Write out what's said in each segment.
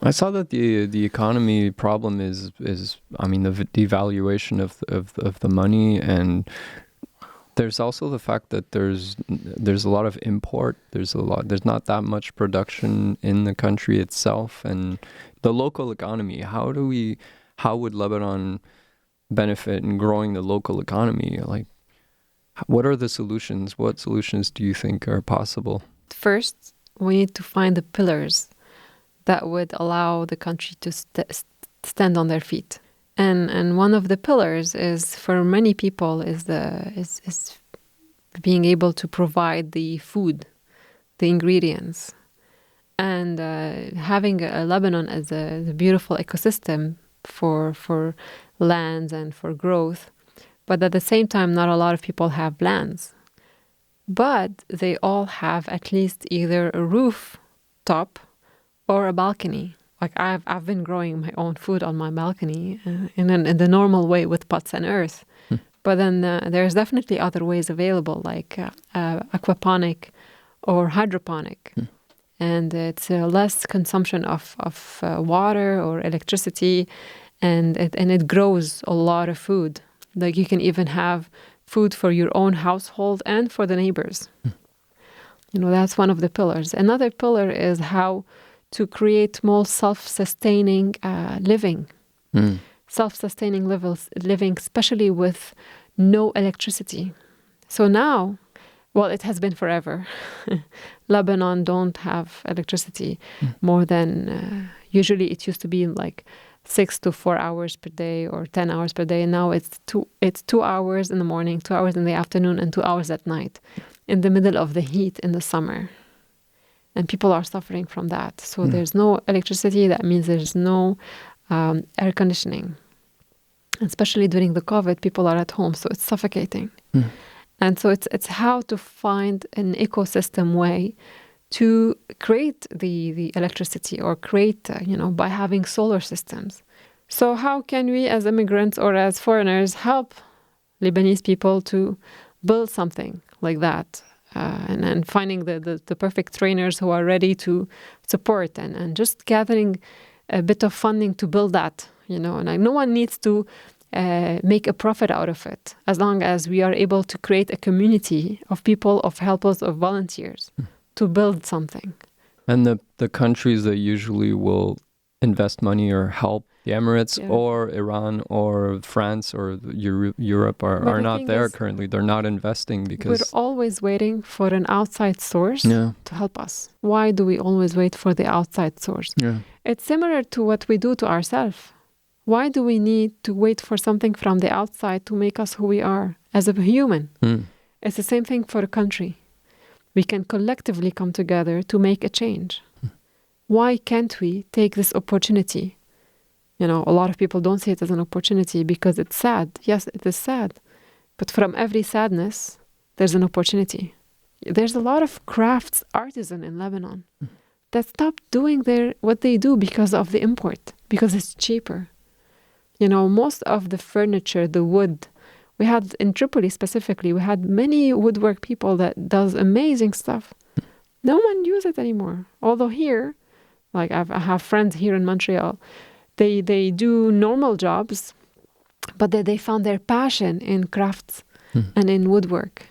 I saw that the economy problem is I mean the devaluation of the money, and there's also the fact that there's a lot of import. There's not that much production in the country itself, and the local economy. How would Lebanon benefit in growing the local economy? Like, what are the solutions? What solutions do you think are possible? First, we need to find the pillars that would allow the country to stand on their feet. And one of the pillars is, for many people, is being able to provide the food, the ingredients, and having a Lebanon as a beautiful ecosystem for lands and for growth. But at the same time, not a lot of people have lands. But they all have at least either a roof top or a balcony. Like I've been growing my own food on my balcony in the normal way with pots and earth. But then there's definitely other ways available, like aquaponic or hydroponic. And it's less consumption of water or electricity, and it grows a lot of food. Like you can even have food for your own household and for the neighbors. That's one of the pillars. Another pillar is how to create more self-sustaining living. Self-sustaining living, especially with no electricity. So now, well, it has been forever. Lebanon don't have electricity more than, usually it used to be like 6 to 4 hours per day or 10 hours per day. And now it's 2 hours in the morning, 2 hours in the afternoon, and 2 hours at night in the middle of the heat in the summer. And people are suffering from that. So there's no electricity. That means there's no air conditioning. Especially during the COVID, people are at home, so it's suffocating. And so it's how to find an ecosystem way to create the electricity, or create, by having solar systems. So how can we as immigrants or as foreigners help Lebanese people to build something like that? And finding the perfect trainers who are ready to support, and just gathering a bit of funding to build that, and no one needs to make a profit out of it, as long as we are able to create a community of people, of helpers, of volunteers to build something. And the countries that usually will invest money or help, the Emirates or Iran or France or Europe are not there currently. They're not investing because we're always waiting for an outside source to help us. Why do we always wait for the outside source? It's similar to what we do to ourselves. Why do we need to wait for something from the outside to make us who we are as a human? It's the same thing for a country. We can collectively come together to make a change. Why can't we take this opportunity? A lot of people don't see it as an opportunity because it's sad. Yes, it is sad. But from every sadness, there's an opportunity. There's a lot of crafts artisan in Lebanon that stopped doing what they do because of the import, because it's cheaper. Most of the furniture, the wood, we had in Tripoli specifically, we had many woodwork people that does amazing stuff. No one uses it anymore. Although here, like I have friends here in Montreal, they do normal jobs, but they found their passion in crafts and in woodwork.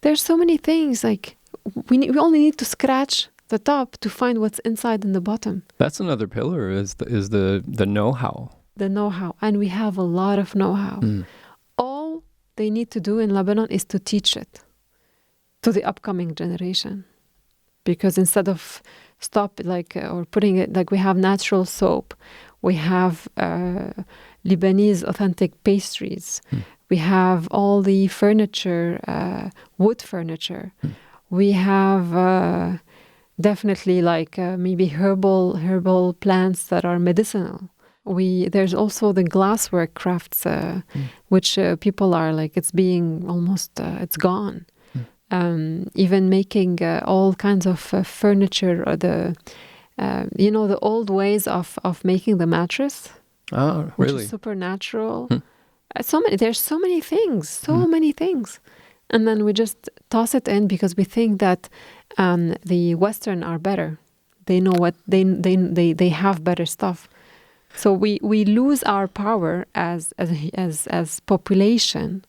There's so many things. Like we only need to scratch the top to find what's inside in the bottom. That's another pillar is the know-how. The know-how, and we have a lot of know-how. All they need to do in Lebanon is to teach it to the upcoming generation, because instead of or putting it, like we have natural soap, we have Lebanese authentic pastries, we have all the furniture, wood furniture, we have definitely maybe herbal plants that are medicinal. There's also the glasswork crafts, which people are like, it's being almost, it's gone. Even making all kinds of furniture, or the old ways of making the mattress. Oh, really? Which is supernatural. There's so many things. And then we just toss it in because we think that the Western are better. They know what they have better stuff. So we lose our power as population